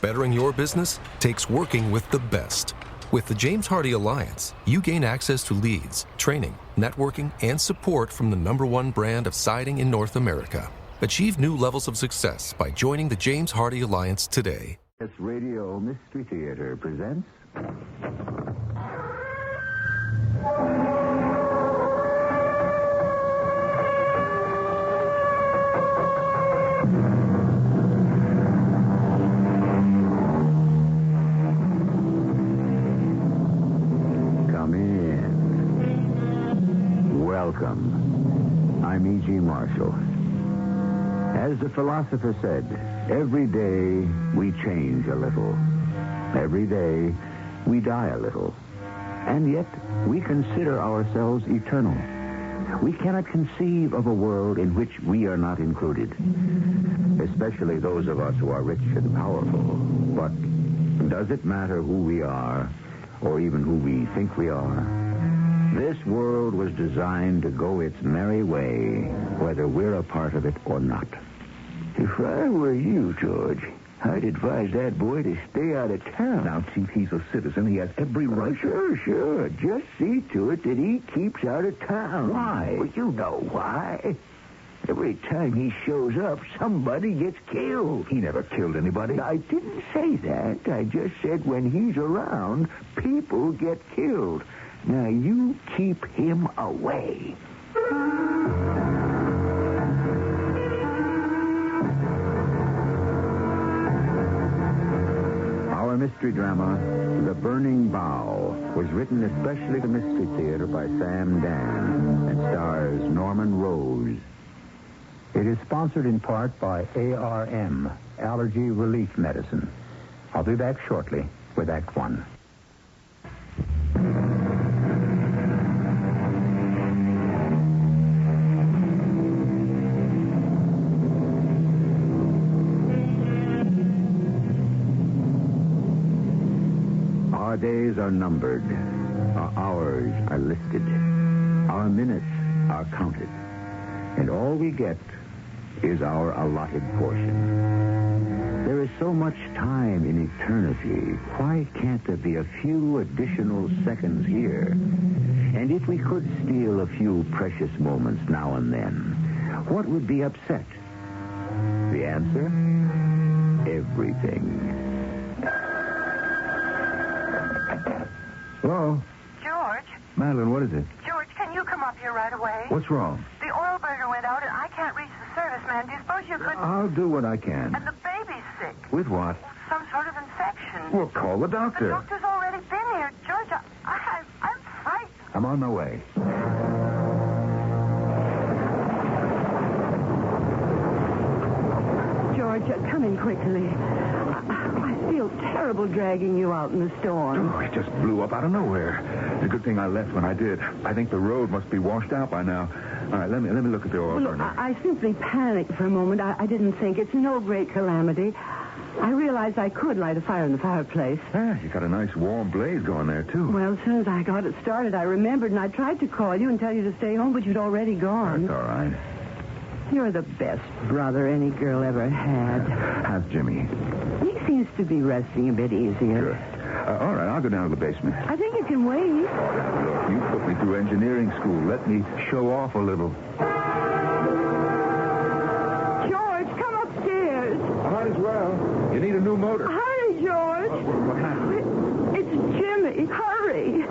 Bettering your business takes working with the best. With the James Hardie Alliance, you gain access to leads, training, networking, and support from the #1 brand of siding in North America. Achieve new levels of success by joining the James Hardie Alliance today. This Radio Mystery Theater presents... Come in. Welcome. I'm E.G. Marshall. As the philosopher said, every day we change a little. Every day we die a little. And yet we consider ourselves eternal. We cannot conceive of a world in which we are not included, especially those of us who are rich and powerful. But does it matter who we are, or even who we think we are? This world was designed to go its merry way, whether we're a part of it or not. If I were you, George, I'd advise that boy to stay out of town. Now, Chief, he's a citizen. He has every right. Sure. Just see to it that he keeps out of town. Why? Well, you know why. Every time he shows up, somebody gets killed. He never killed anybody. I didn't say that. I just said when he's around, people get killed. Now, you keep him away. Our mystery drama, The Burning Bough, was written especially for Mystery Theater by Sam Dan and stars Norman Rose. It is sponsored in part by ARM, Allergy Relief Medicine. I'll be back shortly with Act One. Our days are numbered. Our hours are listed. Our minutes are counted. And all we get is our allotted portion. There is so much time in eternity. Why can't there be a few additional seconds here? And if we could steal a few precious moments now and then, what would be upset? The answer? Everything. Hello? George? Madeline, what is it? George, can you come up here right away? What's wrong? The oil burner went out and I can't reach the service man. Do you suppose you could... I'll do what I can. And the baby's sick. With what? Some sort of infection. Well, call the The doctor. doctor's already been here. George, I'm frightened. I'm on my way. George, come in quickly. I feel terrible dragging you out in the storm. Oh, it just blew up out of nowhere. It's a good thing I left when I did. I think the road must be washed out by now. All right, let me look at the oil Well, burner. I simply panicked for a moment. I didn't think. It's no great calamity. I realized I could light a fire in the fireplace. Ah, you got a nice warm blaze going there, too. Well, as soon as I got it started, I remembered, and I tried to call you and tell you to stay home, but you'd already gone. That's all right. You're the best brother any girl ever had. How's Jimmy? He seems to be resting a bit easier. Good. All right, I'll go down to the basement. I think you can wait. Look, you put me through engineering school. Let me show off a little. George, come upstairs. Might as well. You need a new motor. Hurry, George. What happened? It's Jimmy. Hurry.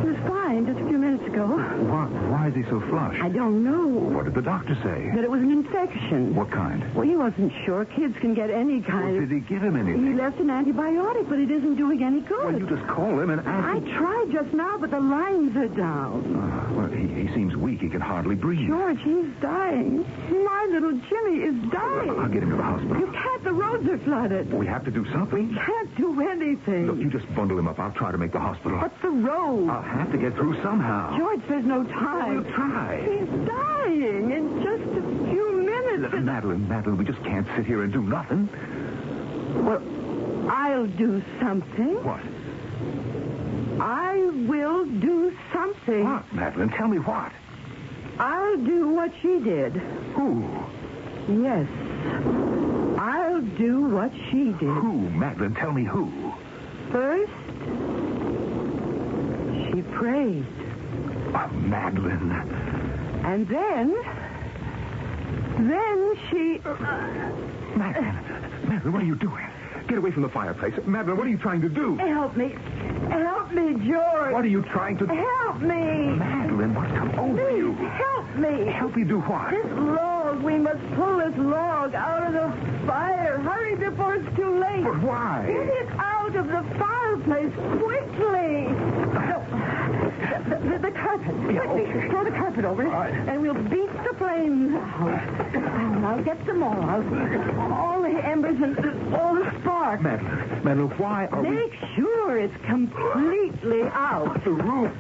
He was fine just a few minutes ago. Why is he so flush? I don't know. What did the doctor say? That it was an infection. What kind? Well, he wasn't sure. Kids can get any kind Well, of... did he give him He anything? left an antibiotic, but it isn't doing any good. Well, you just call him and ask I him. tried just now, but the lines are down. Well, he seems weak. He can hardly breathe. George, he's dying. My little Jimmy is dying. I'll get him to the hospital. You can't. The roads are flooded. We have to do something. We can't do anything. Look, you just bundle him up. I'll try to make the hospital. But the road. I'll have to get through somehow. George, there's no time. We'll try. He's dying in just a few minutes. Madeline, we just can't sit here and do nothing. Well, I'll do something. What? I will do something. What, Madeline? Tell me what. I'll do what she did. Who? Yes. I'll will do what she did. Who, Madeline? Tell me who. First, she prayed. Oh, Madeline. And then she... Madeline, what are you doing? Get away from the fireplace. Madeline, what are you trying to do? Help me. Help me, George. What are you trying to do? Help me. Madeline, what's come over Please, you? help me. Help me do what? This log, we must pull this log out of the fire. Hurry before it's too late. But why? Get it out of the fireplace quickly. The carpet. Yeah, Quickly. okay. Throw the carpet over it, All right. and we'll beat the flames out. I'll get them all out. All the embers and all the sparks. Madeline, why are we... Make sure it's completely out. The room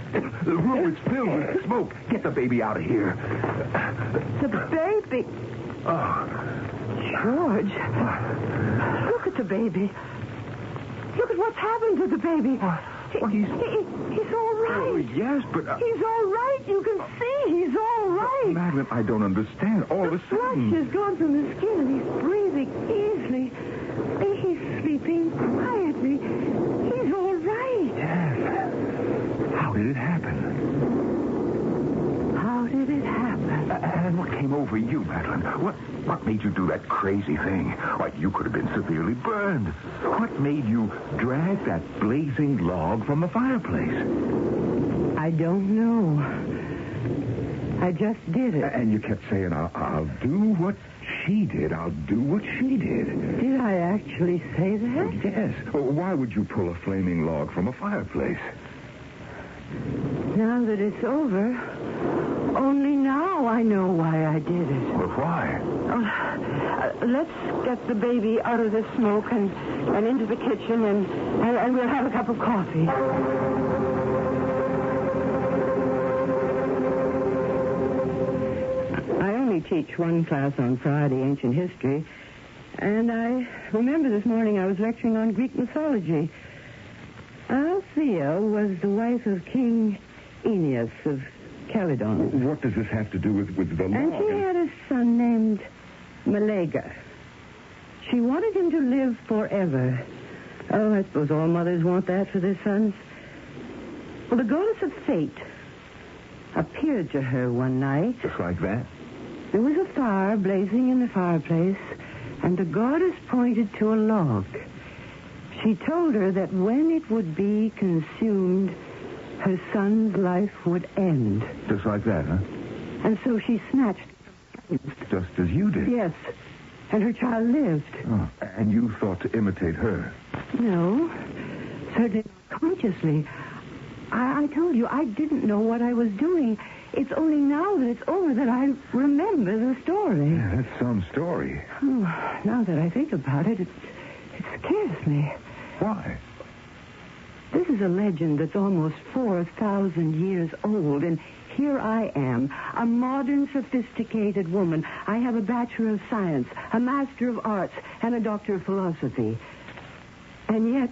is filled with smoke. Get the baby out of here. The baby. Oh, George. Look at the baby. Look at what's happened to the baby. Well, he's all right. Oh, yes, but... He's all right. You can see he's all right. Madeline, I don't understand. All of a Flesh sudden... has gone from the skin, and he's breathing easily. He's sleeping quietly. He's all right. Yes. How did it happen? How did it happen? And what came over you, Madeline? What made you do that crazy thing? Why, you could have been severely burned. What made you drag that blazing log from the fireplace? I don't know. I just did it. And you kept saying, I'll do what she did. I'll do what she did. Did I actually say that? Yes. Well, why would you pull a flaming log from a fireplace? Now that it's over, only now I know why I did it. But why? Let's get the baby out of the smoke and into the kitchen, and we'll have a cup of coffee. I only teach one class on Friday, ancient history, and I remember this morning I was lecturing on Greek mythology. Althea was the wife of King Aeneas of Calydon. What does this have to do with the log? And she had a son named Malaga. She wanted him to live forever. Oh, I suppose all mothers want that for their sons. Well, the goddess of fate appeared to her one night. Just like that? There was a fire blazing in the fireplace, and the goddess pointed to a log. She told her that when it would be consumed, her son's life would end. Just like that, huh? And so she snatched. Just as you did. Yes. And her child lived. Oh, and you thought to imitate her? No. Certainly not consciously. I told you I didn't know what I was doing. It's only now that it's over that I remember the story. Yeah, that's some story. Oh, now that I think about it, it scares me. Why? This is a legend that's almost 4,000 years old, and here I am, a modern, sophisticated woman. I have a Bachelor of Science, a Master of Arts, and a Doctor of Philosophy. And yet,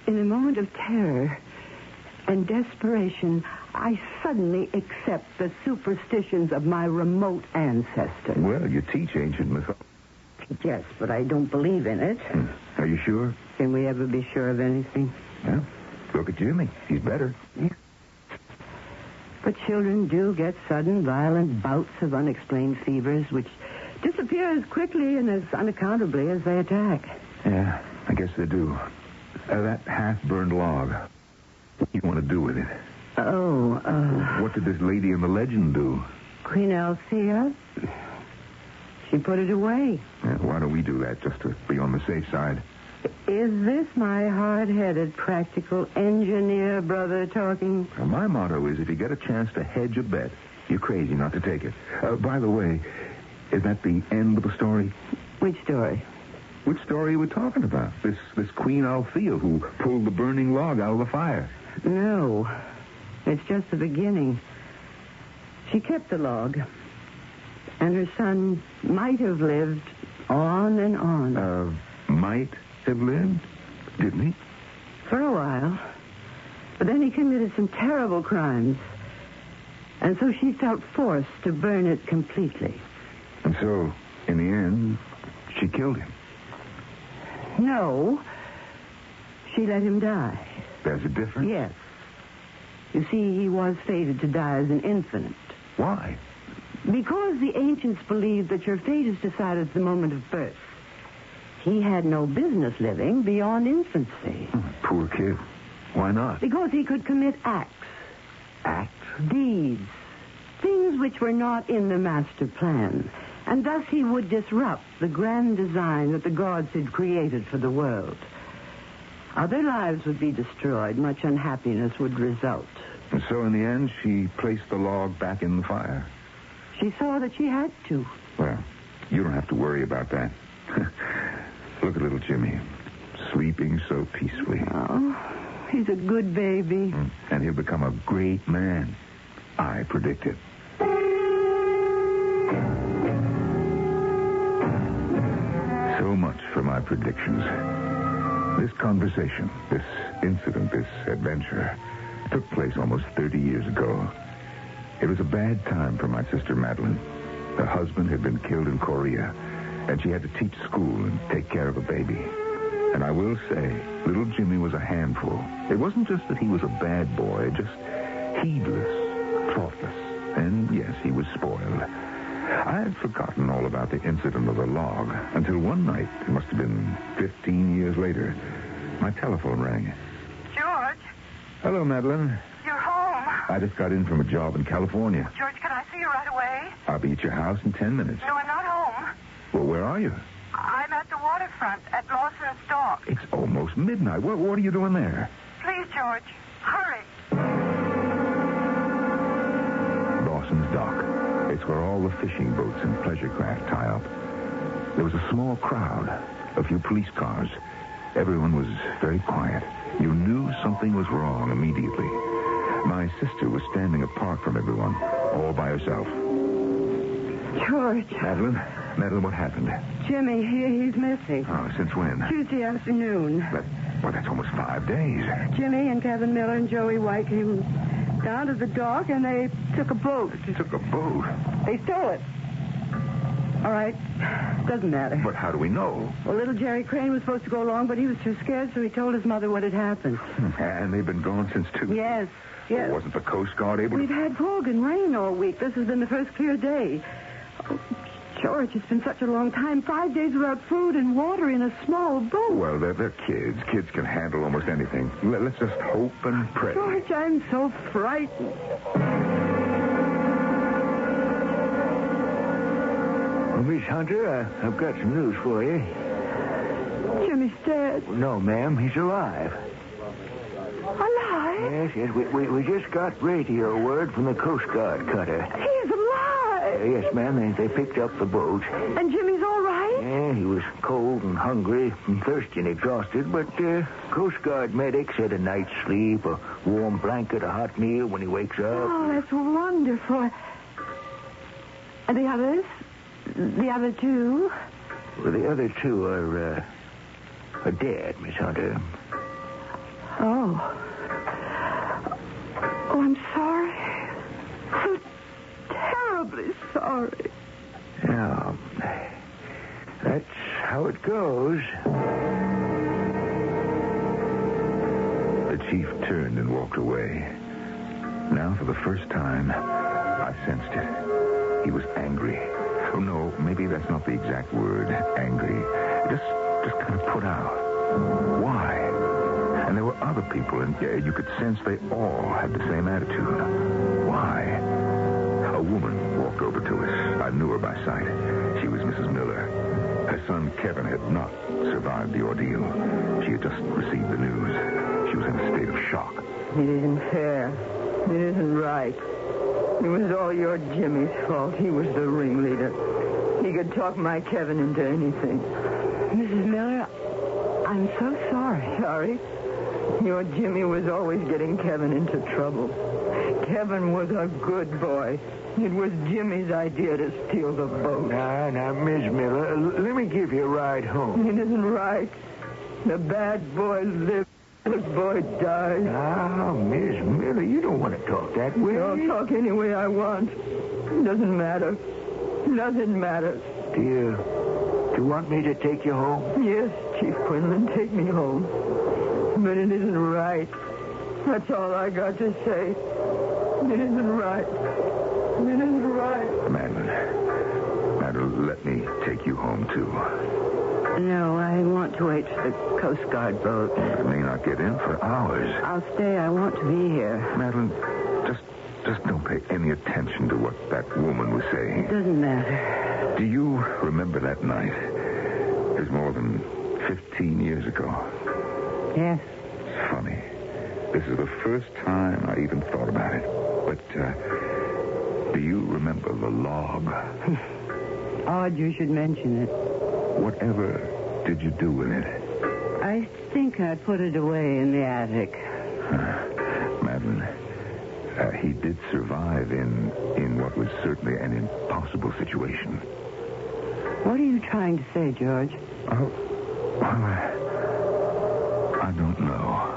in a moment of terror and desperation, I suddenly accept the superstitions of my remote ancestors. Well, you teach ancient mythology. Yes, but I don't believe in it. Are you sure? Can we ever be sure of anything? Well, look at Jimmy. He's better. Yeah. But children do get sudden, violent bouts of unexplained fevers, which disappear as quickly and as unaccountably as they attack. Yeah, I guess they do. That half-burned log. What do you want to do with it? What did this lady in the legend do? Queen Althea, she put it away. Yeah, why don't we do that, just to be on the safe side? Is this my hard-headed, practical engineer brother talking? Well, my motto is if you get a chance to hedge a bet, you're crazy not to take it. By the way, is that the end of the story? Which story? Which story are we talking about? This Queen Althea who pulled the burning log out of the fire. No, it's just the beginning. She kept the log, and her son might have lived on and on. Might have lived? Didn't he? For a while. But then he committed some terrible crimes. And so she felt forced to burn it completely. And so, in the end, she killed him. No. She let him die. There's a difference? Yes. You see, he was fated to die as an infant. Why? Because the ancients believed that your fate is decided at the moment of birth. He had no business living beyond infancy. Poor kid. Why not? Because he could commit acts. Acts? Deeds. Things which were not in the master plan. And thus he would disrupt the grand design that the gods had created for the world. Other lives would be destroyed. Much unhappiness would result. And so in the end, she placed the log back in the fire. She saw that she had to. Well, you don't have to worry about that. Look at little Jimmy, sleeping so peacefully. Oh, he's a good baby. And he'll become a great man. I predict it. So much for my predictions. This conversation, this incident, this adventure, took place almost 30 years ago. It was a bad time for my sister Madeline. Her husband had been killed in Korea, and she had to teach school and take care of a baby. And I will say, little Jimmy was a handful. It wasn't just that he was a bad boy, just heedless, thoughtless, and yes, he was spoiled. I had forgotten all about the incident of the log until one night, it must have been 15 years later, my telephone rang. George, Hello, Madeline. you're home. I just got in from a job in California. George, can I see you right away? I'll be at your house in 10 minutes. No, I'm not home. Well, where are you? I'm at the waterfront at Lawson's Dock. It's almost midnight. What are you doing there? Please, George, hurry. Lawson's Dock. It's where all the fishing boats and pleasure craft tie up. There was a small crowd, a few police cars. Everyone was very quiet. You knew something was wrong immediately. My sister was standing apart from everyone, all by herself. George. Madeline, what happened? Jimmy, he's missing. Oh, since when? Tuesday afternoon. That's almost 5 days. Jimmy and Kevin Miller and Joey White came down to the dock, and they took a boat. Took a boat? They stole it. All right. Doesn't matter. But how do we know? Well, little Jerry Crane was supposed to go along, but he was too scared, so he told his mother what had happened. And they've been gone since Tuesday? Yes. Well, wasn't the Coast Guard able to... We've had fog and rain all week. This has been the first clear day. Oh, George, it's been such a long time. 5 days without food and water in a small boat. Well, they're kids. Kids can handle almost anything. Let's just hope and pray. George, I'm so frightened. Well, Miss Hunter, I've got some news for you. Jimmy's dead. No, ma'am, he's alive. Alive? Yes. We just got radio word from the Coast Guard cutter. He's alive. Yes, ma'am, they picked up the boat. And Jimmy's all right? Yeah, he was cold and hungry and thirsty and exhausted, but Coast Guard medic said a night's sleep, a warm blanket, a hot meal when he wakes up. Oh, that's wonderful. And the others? The other two? Well, the other two are dead, Miss Hunter. Oh. Oh, I'm sorry. So terribly sorry. Yeah, that's how it goes. The chief turned and walked away. Now, for the first time, I sensed it. He was angry. Oh, no, maybe that's not the exact word, angry. Just kind of put out. Why? And there were other people, and you could sense they all had the same attitude. Why? A woman walked over to us. I knew her by sight. She was Mrs. Miller. Her son, Kevin, had not survived the ordeal. She had just received the news. She was in a state of shock. It isn't fair. It isn't right. It was all your Jimmy's fault. He was the ringleader. He could talk my Kevin into anything. Mrs. Miller, I'm so sorry. Sorry? Your Jimmy was always getting Kevin into trouble. Kevin was a good boy. It was Jimmy's idea to steal the boat. Now, Miss Miller, let me give you a ride home. It isn't right. The bad boy lived. The boy died. Now, Miss Miller, you don't want to talk that way. I'll talk any way I want. It doesn't matter. Nothing matters. Do Do you want me to take you home? Yes, Chief Quinlan, take me home. But it isn't right. That's all I got to say. It isn't right. It isn't right. Madeline, let me take you home, too. No, I want to wait for the Coast Guard boat. I may not get in for hours. I'll stay. I want to be here. Madeline, just don't pay any attention to what that woman was saying. It doesn't matter. Do you remember that night? It was more than 15 years ago. Yes. It's funny. This is the first time I even thought about it. But, do you remember the log? Odd you should mention it. Whatever did you do with it? I think I put it away in the attic. Madeline, he did survive in what was certainly an impossible situation. What are you trying to say, George? Oh, I don't know.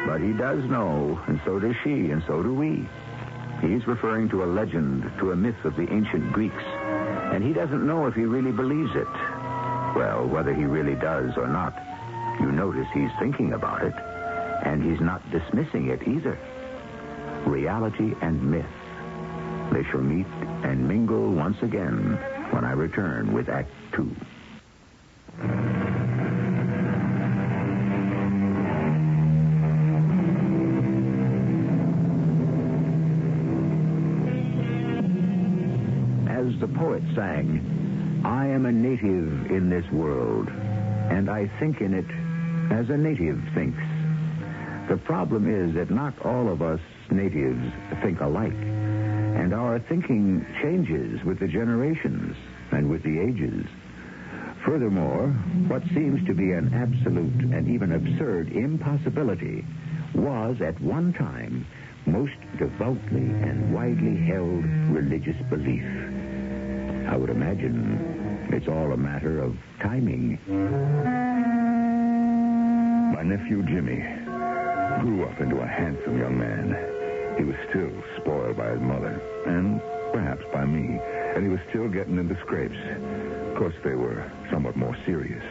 But he does know, and so does she, and so do we. He's referring to a legend, to a myth of the ancient Greeks, and he doesn't know if he really believes it. Well, whether he really does or not, you notice he's thinking about it, and he's not dismissing it either. Reality and myth. They shall meet and mingle once again when I return with Act 2. As the poet sang, I am a native in this world, and I think in it as a native thinks. The problem is that not all of us natives think alike, and our thinking changes with the generations and with the ages. Furthermore, what seems to be an absolute and even absurd impossibility was at one time most devoutly and widely held religious belief. I would imagine it's all a matter of timing. My nephew Jimmy grew up into a handsome young man. He was still spoiled by his mother, and perhaps by me, and he was still getting into scrapes. Of course, they were somewhat more serious.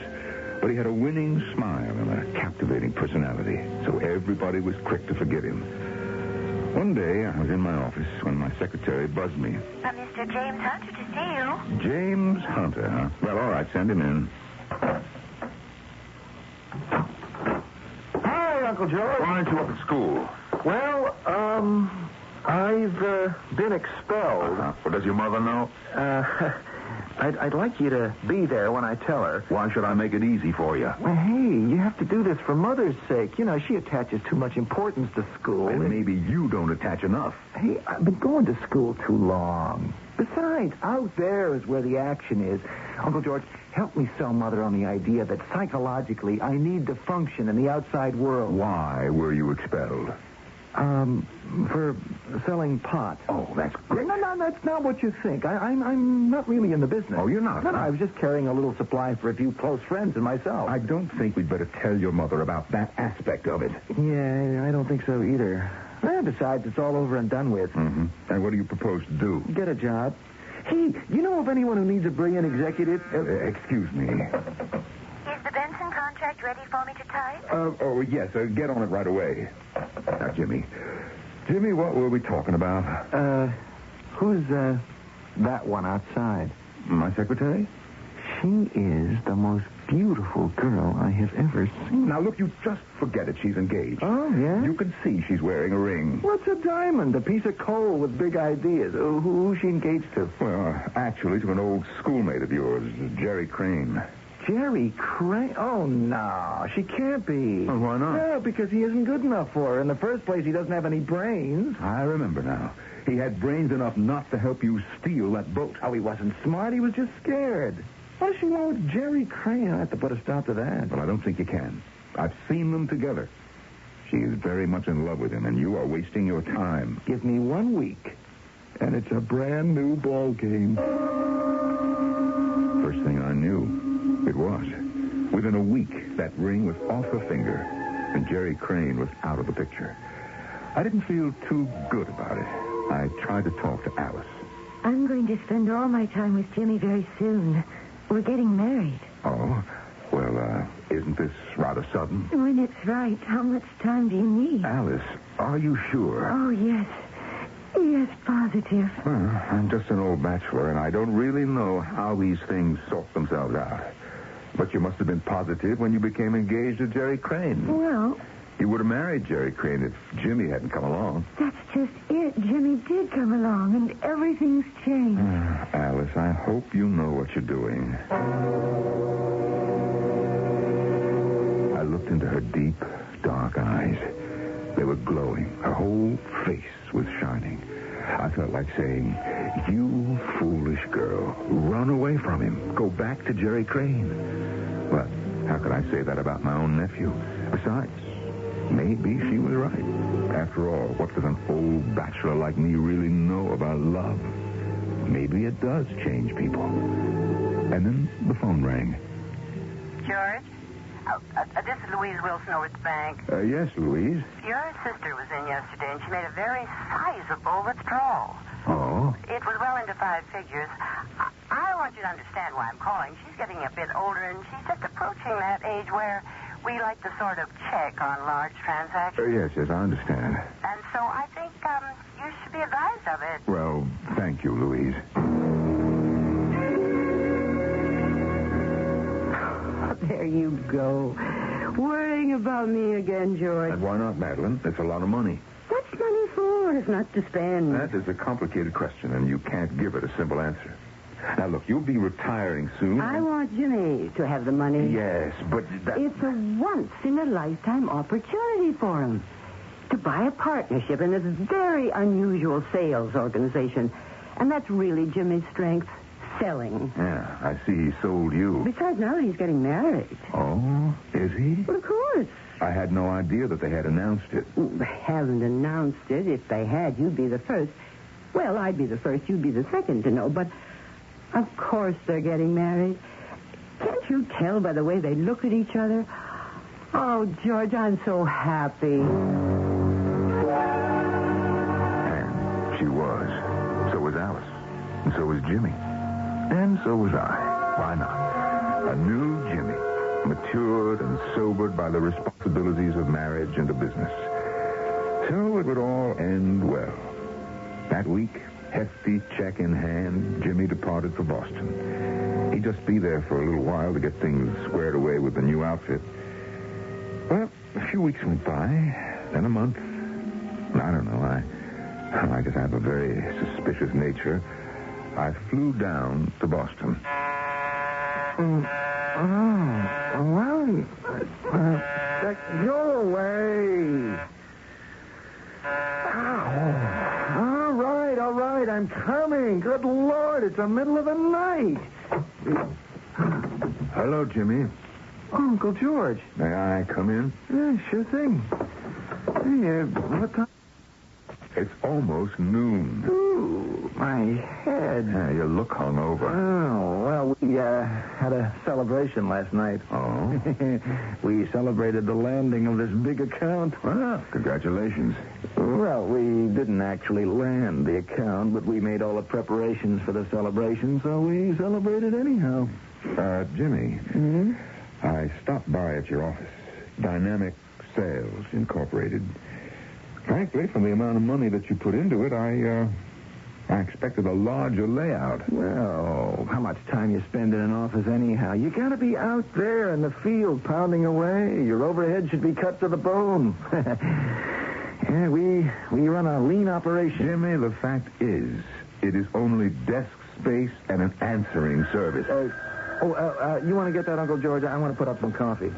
But he had a winning smile and a captivating personality, so everybody was quick to forgive him. One day, I was in my office when my secretary buzzed me. Mr. James Hunter to see you. James Hunter, huh? Well, all right, send him in. Hi, Uncle George. Why aren't you up at school? Well, I've been expelled. Well, does your mother know? I'd like you to be there when I tell her. Why should I make it easy for you? Well, hey, you have to do this for Mother's sake. You know, she attaches too much importance to school. And maybe you don't attach enough. Hey, I've been going to school too long. Besides, out there is where the action is. Uncle George, help me sell Mother on the idea that psychologically I need to function in the outside world. Why were you expelled? For selling pot. Oh, that's great. No, that's not what you think. I'm not really in the business. Oh, you're not? No, I was just carrying a little supply for a few close friends and myself. I don't think we'd better tell your mother about that aspect of it. Yeah, I don't think so either. Besides, it's all over and done with. Mm-hmm. And what do you propose to do? Get a job. Hey, you know of anyone who needs a brilliant executive? Excuse me. Is the Benson contract ready for me to type? Oh, yes. Get on it right away. Now, Jimmy, what were we talking about? Who's that one outside? My secretary? She is the most beautiful girl I have ever seen. Now, look, you just forget it. She's engaged. Oh, yeah? You can see she's wearing a ring. What's a diamond? A piece of coal with big ideas. Who's she engaged to? Well, actually, to an old schoolmate of yours, Jerry Crane. Jerry Crane? Oh, no. She can't be. Well, why not? No, because he isn't good enough for her. In the first place, he doesn't have any brains. I remember now. He had brains enough not to help you steal that boat. Oh, he wasn't smart. He was just scared. What does she want with Jerry Crane? I have to put a stop to that. Well, I don't think you can. I've seen them together. She is very much in love with him, and you are wasting your time. Give me 1 week, and it's a brand new ball game. First thing I knew, it was. Within a week, that ring was off her finger. and Jerry Crane was out of the picture. I didn't feel too good about it. I tried to talk to Alice. I'm going to spend all my time with Jimmy very soon. We're getting married. Oh? Well, isn't this rather sudden? When it's right, how much time do you need? Alice, are you sure? Oh, yes. Yes, positive. Well, I'm just an old bachelor, and I don't really know how these things sort themselves out. But you must have been positive when you became engaged to Jerry Crane. Well, You would have married Jerry Crane if Jimmy hadn't come along. that's just it. Jimmy did come along, and everything's changed. Alice, I hope you know what you're doing. I looked into her deep, dark eyes. They were glowing. Her whole face was shining. I felt like saying, "You foolish girl, run away from him. Go back to Jerry Crane." But how could I say that about my own nephew? Besides, maybe she was right. After all, what does an old bachelor like me really know about love? Maybe it does change people. And then the phone rang. George? This is Louise Wilson over at the bank. Yes, Louise. Your sister was in yesterday, and she made a very sizable withdrawal. Oh? It was well into 5 figures. I want you to understand why I'm calling. She's getting a bit older, and she's just approaching that age where we like to sort of check on large transactions. Yes, I understand. And so I think you should be advised of it. Well, thank you, Louise. There you go. Worrying about me again, George. And why not, Madeline? It's a lot of money. What's money for if not to spend? That is a complicated question, and you can't give it a simple answer. Now, look, you'll be retiring soon. I want Jimmy to have the money. Yes, but that... It's a once-in-a-lifetime opportunity for him to buy a partnership in this very unusual sales organization. And that's really Jimmy's strength, selling. Yeah, I see he sold you. Besides, now that he's getting married. Oh, is he? Well, of course. I had no idea that they had announced it. They haven't announced it. If they had, you'd be the first. Well, I'd be the first. You'd be the second to know. But, of course, they're getting married. Can't you tell by the way they look at each other? Oh, George, I'm so happy. And she was. So was Alice. And so was Jimmy. And so was I. Why not? A new Jimmy, matured and sobered by the responsibilities of marriage and a business. So it would all end well. That week, hefty check in hand, Jimmy departed for Boston. He'd just be there for a little while to get things squared away with the new outfit. Well, a few weeks went by, then a month. I don't know. I guess I have a very suspicious nature. I flew down to Boston. Go away. All right, I'm coming. Good Lord, it's the middle of the night. Hello, Jimmy. Uncle George. May I come in? Yeah, sure thing. Hey, what time? It's almost noon. Ooh, my head. Yeah, you look hungover. Oh, well, we had a celebration last night. Oh? We celebrated the landing of this big account. Well, congratulations. Well, we didn't actually land the account, but we made all the preparations for the celebration, so we celebrated anyhow. Jimmy. Mm-hmm. I stopped by at your office. Dynamic Sales Incorporated. Frankly, from the amount of money that you put into it, I expected a larger layout. Well, how much time you spend in an office anyhow? You got to be out there in the field pounding away. Your overhead should be cut to the bone. Yeah, we run a lean operation. Jimmy, the fact is, it is only desk space and an answering service. You want to get that, Uncle George? I want to put up some coffee.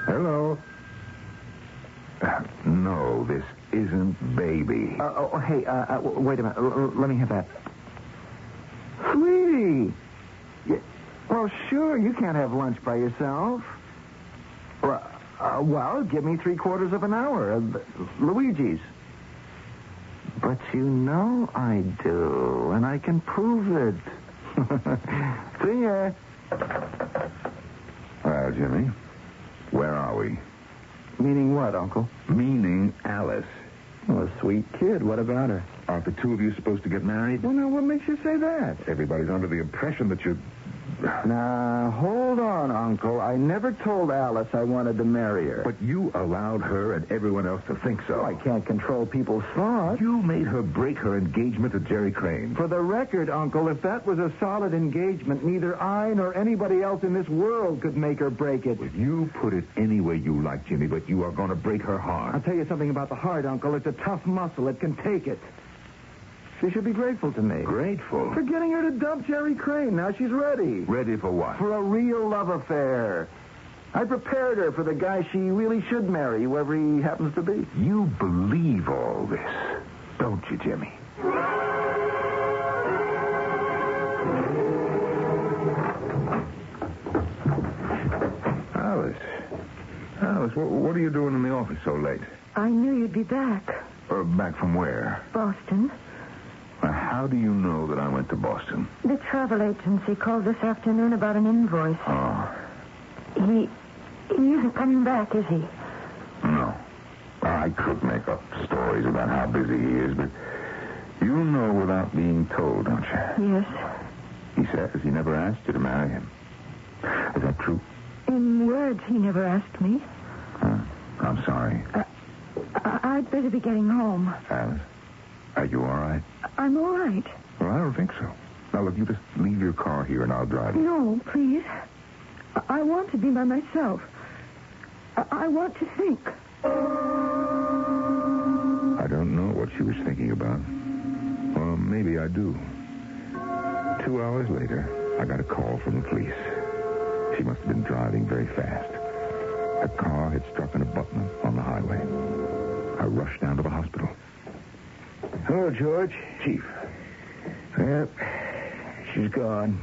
Hello. No, this isn't baby. Hey, wait a minute. Let me have that. Sweetie! Well, sure, you can't have lunch by yourself. Well, give me 3/4 of an hour. Luigi's. But you know I do, and I can prove it. See ya. Well, Jimmy, Where are we? Meaning what, Uncle? Meaning Alice. Well, a sweet kid. What about her? Aren't the two of you supposed to get married? Well, now, what makes you say that? Everybody's under the impression that you're... Now, hold on, Uncle. I never told Alice I wanted to marry her. But you allowed her and everyone else to think so. I can't control people's thoughts. You made her break her engagement to Jerry Crane. For the record, Uncle, if that was a solid engagement, neither I nor anybody else in this world could make her break it. Well, you put it any way you like, Jimmy, but you are going to break her heart. I'll tell you something about the heart, Uncle. It's a tough muscle. It can take it. She should be grateful to me. Grateful? For getting her to dump Jerry Crane. Now she's ready. Ready for what? For a real love affair. I prepared her for the guy she really should marry, whoever he happens to be. You believe all this, don't you, Jimmy? Alice, what are you doing in the office so late? I knew you'd be back. Back from where? Boston. How do you know that I went to Boston? The travel agency called this afternoon about an invoice. Oh. He isn't coming back, is he? No. I could make up stories about how busy he is, but you know without being told, don't you? Yes. He says he never asked you to marry him. Is that true? In words, he never asked me. I'm sorry. I'd better be getting home. Alice, are you all right? I'm all right. Well, I don't think so. Now, look, you just leave your car here and I'll drive you. No, please. I want to be by myself. I want to think. I don't know what she was thinking about. Well, maybe I do. 2 hours later, I got a call from the police. She must have been driving very fast. A car had struck an abutment on the highway. I rushed down to the hospital. Hello, George. Chief. Yep. She's gone.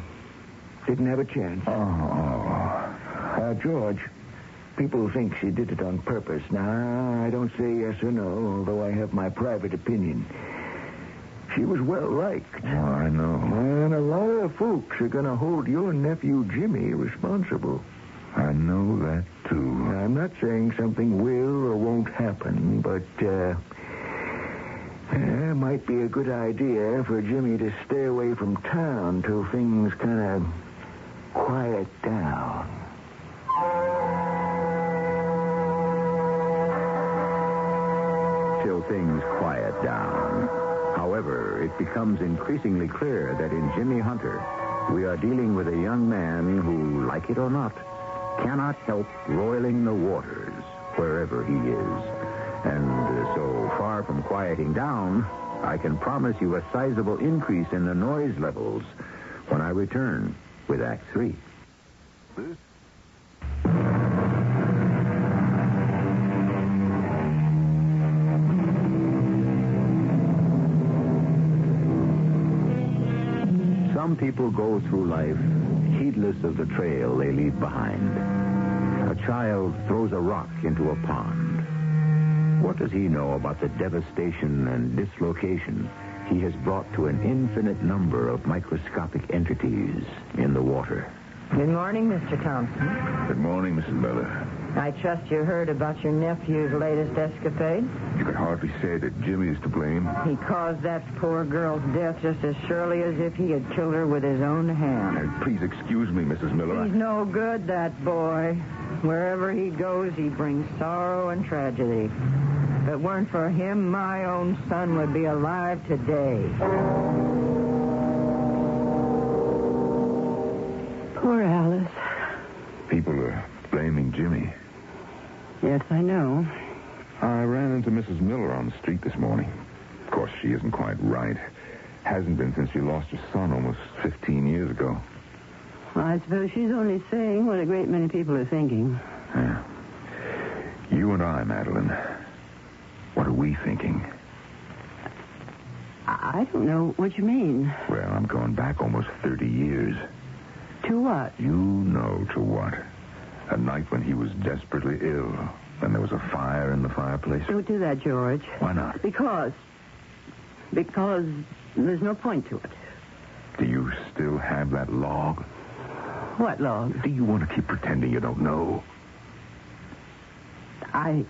Didn't have a chance. George, people think she did it on purpose. Now, I don't say yes or no, although I have my private opinion. She was well-liked. Oh, I know. And a lot of folks are going to hold your nephew Jimmy responsible. I know that, too. Now, I'm not saying something will or won't happen, but it might be a good idea for Jimmy to stay away from town till things kind of quiet down. Till things quiet down. However, it becomes increasingly clear that in Jimmy Hunter, we are dealing with a young man who, like it or not, cannot help roiling the waters wherever he is. And so far from quieting down, I can promise you a sizable increase in the noise levels when I return with Act 3. Some people go through life heedless of the trail they leave behind. A child throws a rock into a pond. What does he know about the devastation and dislocation he has brought to an infinite number of microscopic entities in the water? Good morning, Mr. Thompson. Good morning, Mrs. Miller. I trust you heard about your nephew's latest escapade. You could hardly say that Jimmy is to blame. He caused that poor girl's death just as surely as if he had killed her with his own hand. Please excuse me, Mrs. Miller. He's no good, that boy. Wherever he goes, he brings sorrow and tragedy. If it weren't for him, my own son would be alive today. Poor Alice. People are blaming Jimmy. Yes, I know. I ran into Mrs. Miller on the street this morning. Of course, she isn't quite right. Hasn't been since she lost her son almost 15 years ago. Well, I suppose she's only saying what a great many people are thinking. Yeah. You and I, Madeline, what are we thinking? I don't know what you mean. Well, I'm going back almost 30 years. To what? You know to what. A night when he was desperately ill, and there was a fire in the fireplace. Don't do that, George. Why not? Because there's no point to it. Do you still have that log? What log? Do you want to keep pretending you don't know? I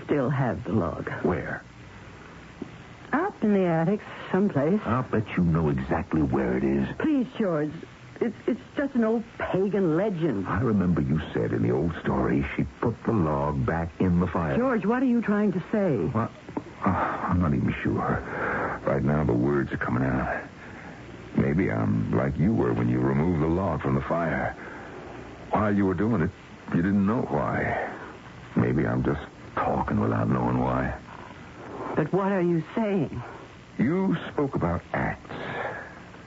still have the log. Where? Up in the attic, someplace. I'll bet you know exactly where it is. Please, George. It's just an old pagan legend. I remember you said in the old story she put the log back in the fire. George, what are you trying to say? Well, I'm not even sure. Right now, the words are coming out. Maybe I'm like you were when you removed the log from the fire. While you were doing it, you didn't know why. Maybe I'm just talking without knowing why. But what are you saying? You spoke about acts,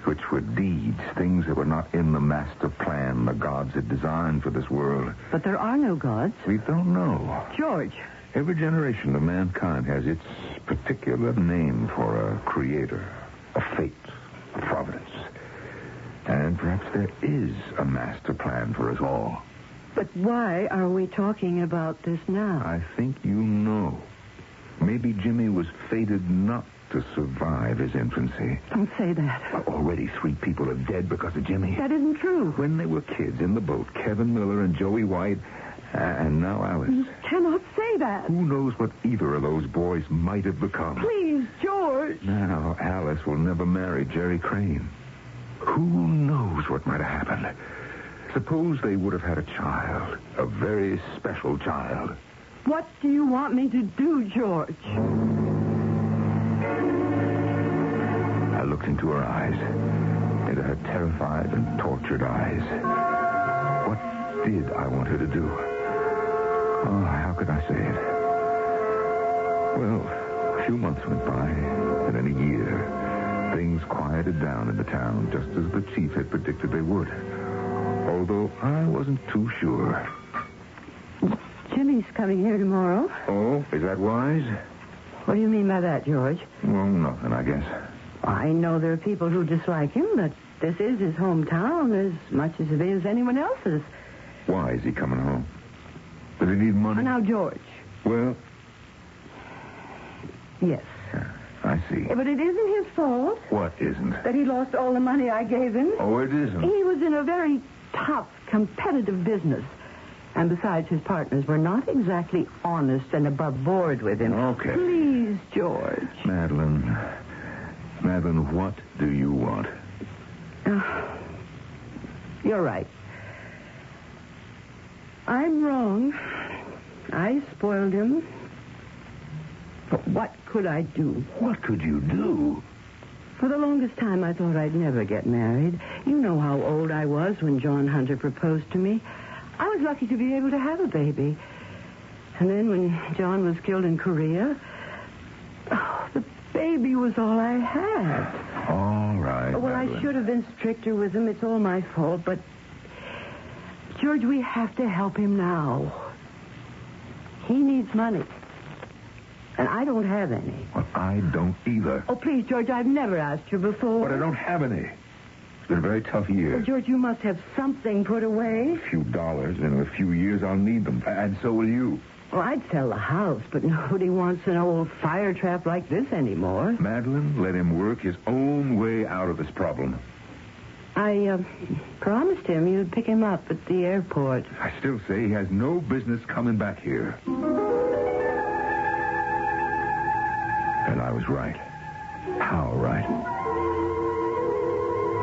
which were deeds, things that were not in the master plan the gods had designed for this world. But there are no gods. We don't know. George. Every generation of mankind has its particular name for a creator, a fate, a providence. And perhaps there is a master plan for us all. But why are we talking about this now? I think you know. Maybe Jimmy was fated not to survive his infancy. Don't say that. Well, already 3 people are dead because of Jimmy. That isn't true. When they were kids in the boat, Kevin Miller and Joey White, and now Alice. You cannot say that. Who knows what either of those boys might have become? Please, George. Now, Alice will never marry Jerry Crane. Who knows what might have happened? Suppose they would have had a child, a very special child. What do you want me to do, George? I looked into her eyes, into her terrified and tortured eyes. What did I want her to do? Oh, how could I say it? Well, a few months went by, and then a year. Things quieted down in the town, just as the chief had predicted they would. Although I wasn't too sure. Jimmy's coming here tomorrow. Oh, is that wise? What do you mean by that, George? Well, nothing, I guess. I know there are people who dislike him, but this is his hometown as much as it is anyone else's. Why is he coming home? Does he need money? Now, George. Well, yes. I see. But it isn't his fault. What isn't? That he lost all the money I gave him. Oh, it isn't. He was in a very tough, competitive business. And besides, his partners were not exactly honest and above board with him. Okay. Please, George. Madeline, what do you want? You're right. I'm wrong. I spoiled him. But what could I do? What could you do? For the longest time, I thought I'd never get married. You know how old I was when John Hunter proposed to me. I was lucky to be able to have a baby. And then when John was killed in Korea, the baby was all I had. All right. Well, Madeline. I should have been stricter with him. It's all my fault. But, George, we have to help him now. He needs money. And I don't have any. Well, I don't either. Oh, please, George, I've never asked you before. But I don't have any. It's been a very tough year. Well, George, you must have something put away. A few dollars. In a few years, I'll need them. And so will you. Well, I'd sell the house, but nobody wants an old fire trap like this anymore. Madeline, let him work his own way out of this problem. I promised him you'd pick him up at the airport. I still say he has no business coming back here. And I was right. How right?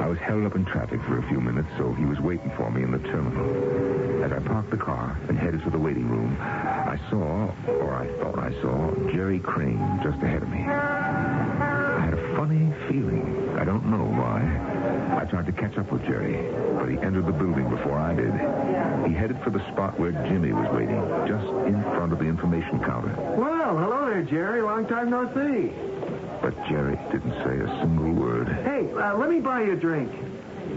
I was held up in traffic for a few minutes, so he was waiting for me in the terminal. As I parked the car and headed to the waiting room, I saw, or I thought I saw, Jerry Crane just ahead of me. I had a funny feeling. I don't know why. I tried to catch up with Jerry, but he entered the building before I did. He headed for the spot where Jimmy was waiting, just in front of the information counter. Well, hello there, Jerry. Long time no see. But Jerry didn't say a single word. Hey, let me buy you a drink.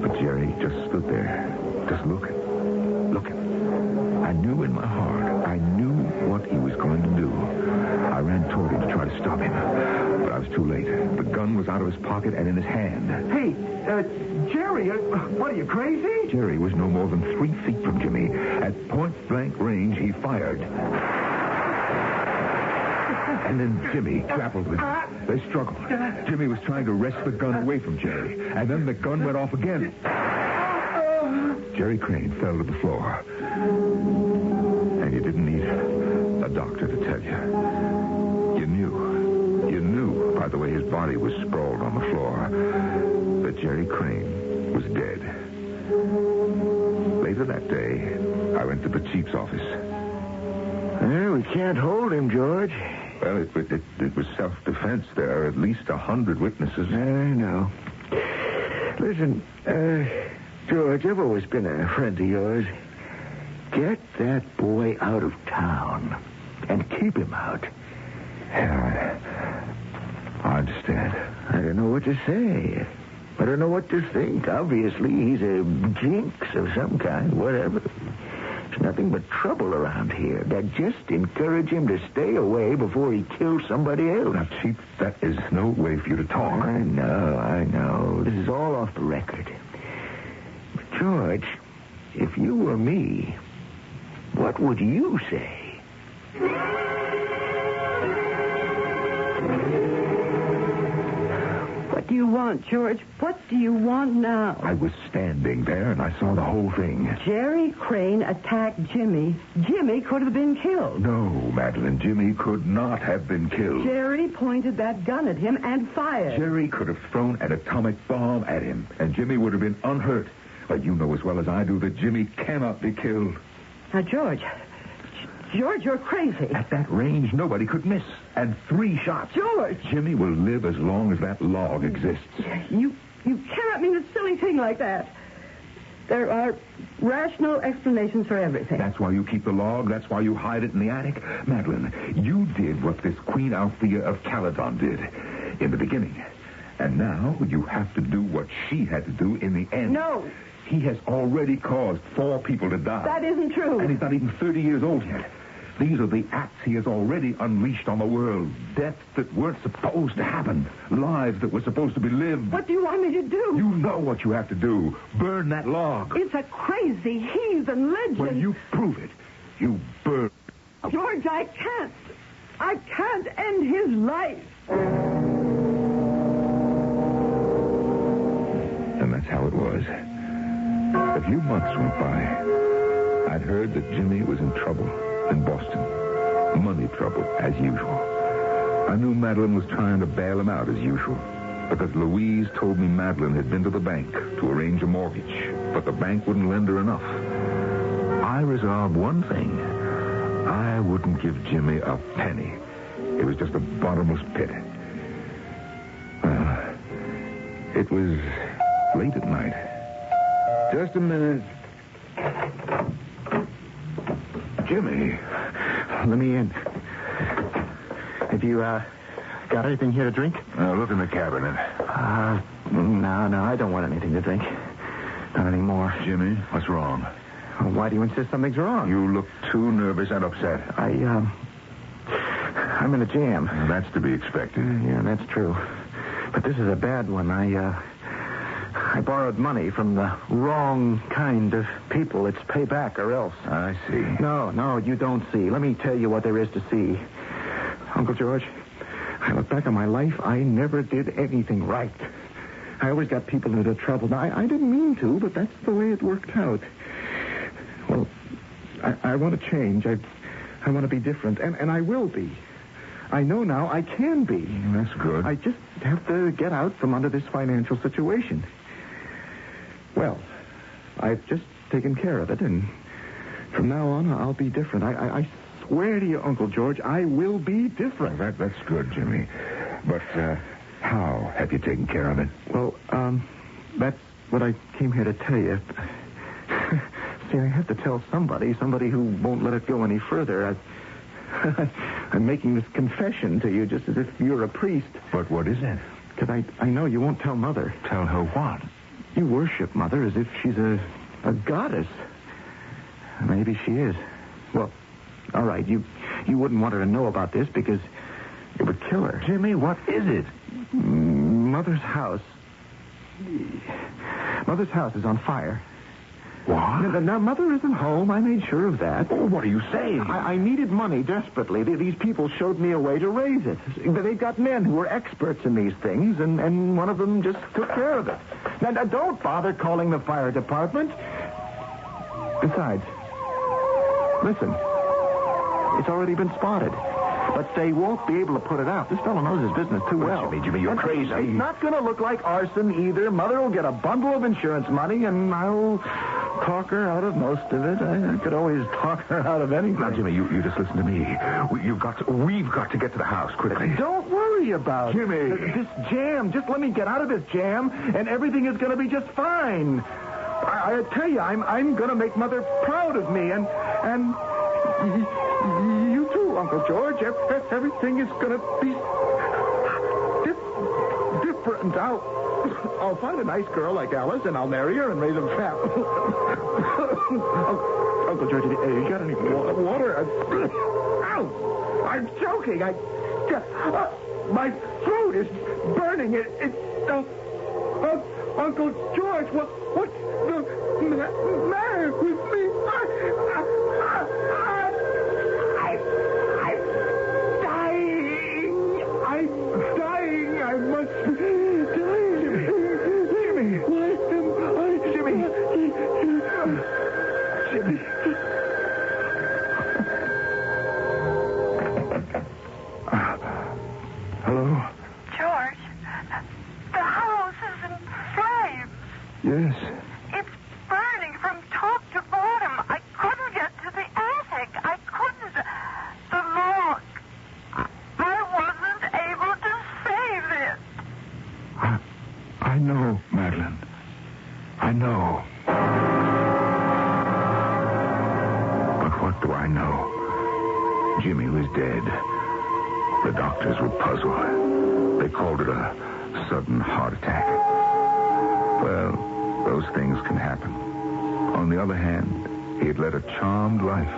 But Jerry just stood there, just looking. I knew in my heart, I knew what he was going to do. I ran toward him to try to stop him, but I was too late. The gun was out of his pocket and in his hand. Hey, Jerry, what are you, crazy? Jerry was no more than 3 feet from Jimmy. At point-blank range, he fired. And then Jimmy grappled with him. They struggled. Jimmy was trying to wrest the gun away from Jerry, and then the gun went off again. Jerry Crane fell to the floor. And you didn't need doctor to tell you. You knew by the way his body was sprawled on the floor that Jerry Crane was dead. Later that day, I went to the chief's office. Well, we can't hold him, George. Well, it was self-defense. There are at least 100 witnesses. I know. Listen, George, I've always been a friend of yours. Get that boy out of town and keep him out. Yeah, I understand. I don't know what to say. I don't know what to think. Obviously, he's a jinx of some kind, whatever. There's nothing but trouble around here. Now, just encourage him to stay away before he kills somebody else. Now, Chief, that is no way for you to talk. I know. This is all off the record. But, George, if you were me, what would you say? What do you want, George? What do you want now? I was standing there, and I saw the whole thing. Jerry Crane attacked Jimmy. Jimmy could have been killed. No, Madeline, Jimmy could not have been killed. Jerry pointed that gun at him and fired. Jerry could have thrown an atomic bomb at him, and Jimmy would have been unhurt. But you know as well as I do that Jimmy cannot be killed. Now, George, you're crazy. At that range, nobody could miss. And 3 shots. George! Jimmy will live as long as that log exists. You cannot mean a silly thing like that. There are rational explanations for everything. That's why you keep the log. That's why you hide it in the attic. Madeline, you did what this Queen Althea of Caledon did in the beginning. And now you have to do what she had to do in the end. No. He has already caused 4 people to die. That isn't true. And he's not even 30 years old yet. These are the acts he has already unleashed on the world. Deaths that weren't supposed to happen. Lives that were supposed to be lived. What do you want me to do? You know what you have to do. Burn that log. It's a crazy heathen legend. Well, you prove it. You burn. George, I can't. I can't end his life. And that's how it was. A few months went by. I'd heard that Jimmy was in trouble in Boston. Money trouble, as usual. I knew Madeline was trying to bail him out, as usual. Because Louise told me Madeline had been to the bank to arrange a mortgage. But the bank wouldn't lend her enough. I resolved one thing. I wouldn't give Jimmy a penny. It was just a bottomless pit. Well, it was late at night. Just a minute. Jimmy. Let me in. Have you, got anything here to drink? Look in the cabinet. No, I don't want anything to drink. Not anymore. Jimmy, what's wrong? Why do you insist something's wrong? You look too nervous and upset. I'm in a jam. That's to be expected. Yeah, that's true. But this is a bad one. I borrowed money from the wrong kind of people. It's pay back or else. I see. No, you don't see. Let me tell you what there is to see. Uncle George, I look back on my life, I never did anything right. I always got people into trouble. Now, I didn't mean to, but that's the way it worked out. Well, I want to change. I want to be different, and I will be. I know now I can be. That's good. I just have to get out from under this financial situation. Well, I've just taken care of it, and from now on, I'll be different. I swear to you, Uncle George, I will be different. Well, that's good, Jimmy. But how have you taken care of it? Well, that's what I came here to tell you. See, I have to tell somebody who won't let it go any further. I'm making this confession to you just as if you're a priest. But what is it? Because I know you won't tell Mother. Tell her what? You worship Mother as if she's a goddess. Maybe she is. Well, all right, you wouldn't want her to know about this because it would kill her. Jimmy, what is it? Mother's house. Mother's house is on fire. What? Now, Mother isn't home. I made sure of that. Oh, what are you saying? I needed money desperately. These people showed me a way to raise it. They've got men who are experts in these things, and one of them just took care of it. Now, don't bother calling the fire department. Besides, listen. It's already been spotted. But they won't be able to put it out. This fellow knows his business too well. Jimmy, you're crazy. It's not going to look like arson either. Mother will get a bundle of insurance money, and I'll talk her out of most of it. I could always talk her out of anything. Now, Jimmy, you just listen to me. We've got to get to the house quickly. Don't worry about Jimmy. this jam. Just let me get out of this jam, and everything is going to be just fine. I tell you, I'm going to make Mother proud of me, and you too, Uncle George. Everything is going to be different. I'll find a nice girl like Alice, and I'll marry her and raise a family. Uncle George, you got any water? Ow! I'm choking. My throat is burning. Uncle George, what's the matter with me? I'm dying. I must die. Jimmy. Why am I? Jimmy. Hello? George, the house is in flames. Yes. It's burning from top to bottom. I couldn't get to the attic. I couldn't. The log. I wasn't able to save it. I know, Madeline. I know. But what do I know? Jimmy was dead. The doctors were puzzled. They called it a sudden heart attack. Well, those things can happen. On the other hand, he had led a charmed life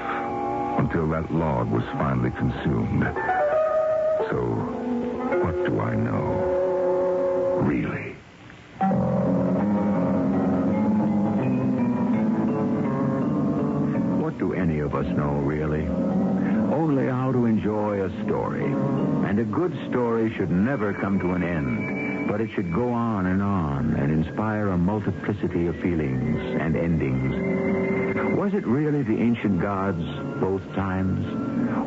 until that log was finally consumed. So, what do I know? Really? What do any of us know, really? Only how to enjoy a story. And a good story should never come to an end, but it should go on and inspire a multiplicity of feelings and endings. Was it really the ancient gods both times?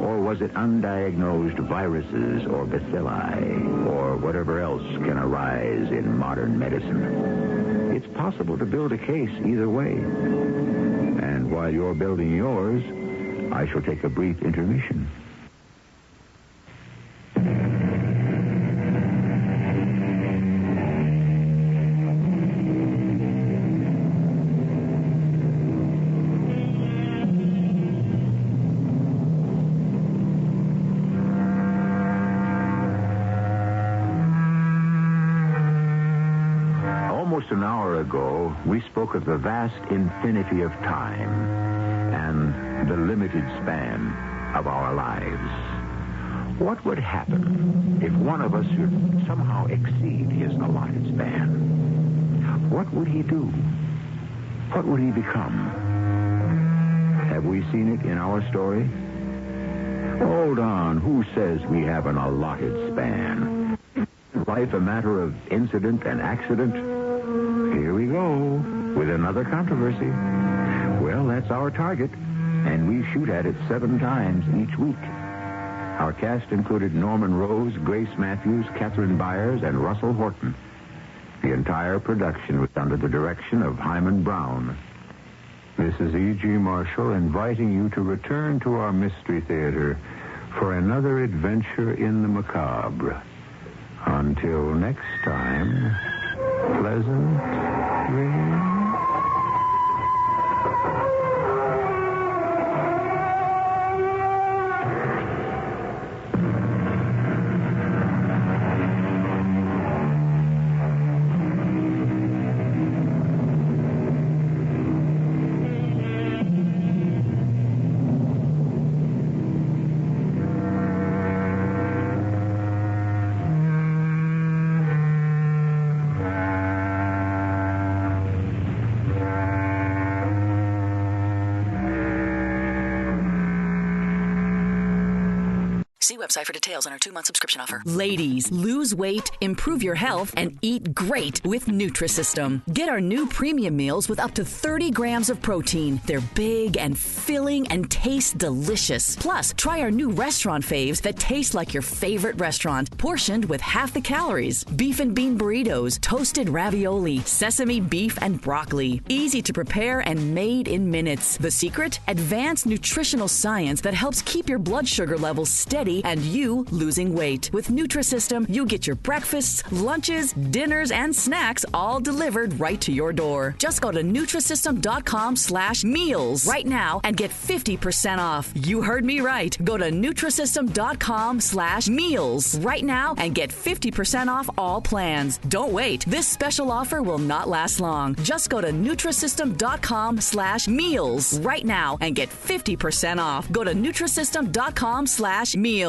Or was it undiagnosed viruses or bacilli or whatever else can arise in modern medicine? It's possible to build a case either way. And while you're building yours, I shall take a brief intermission. Almost an hour ago, we spoke of the vast infinity of time and the limited span of our lives. What would happen if one of us should somehow exceed his allotted span? What would he do? What would he become? Have we seen it in our story? Hold on, who says we have an allotted span? Life a matter of incident and accident? Here we go, with another controversy. Well, that's our target, and we shoot at it 7 times each week. Our cast included Norman Rose, Grace Matthews, Catherine Byers, and Russell Horton. The entire production was under the direction of Hyman Brown. This is E.G. Marshall inviting you to return to our Mystery Theater for another adventure in the macabre. Until next time, pleasant dreams. See website for details on our 2-month subscription offer. Ladies, lose weight, improve your health, and eat great with Nutrisystem. Get our new premium meals with up to 30 grams of protein. They're big and filling and taste delicious. Plus, try our new restaurant faves that taste like your favorite restaurant, portioned with half the calories. Beef and bean burritos, toasted ravioli, sesame beef and broccoli. Easy to prepare and made in minutes. The secret? Advanced nutritional science that helps keep your blood sugar levels steady and you losing weight. With Nutrisystem, you get your breakfasts, lunches, dinners, and snacks all delivered right to your door. Just go to Nutrisystem.com/meals right now and get 50% off. You heard me right. Go to Nutrisystem.com/meals right now and get 50% off all plans. Don't wait. This special offer will not last long. Just go to Nutrisystem.com/meals right now and get 50% off. Go to Nutrisystem.com/meals.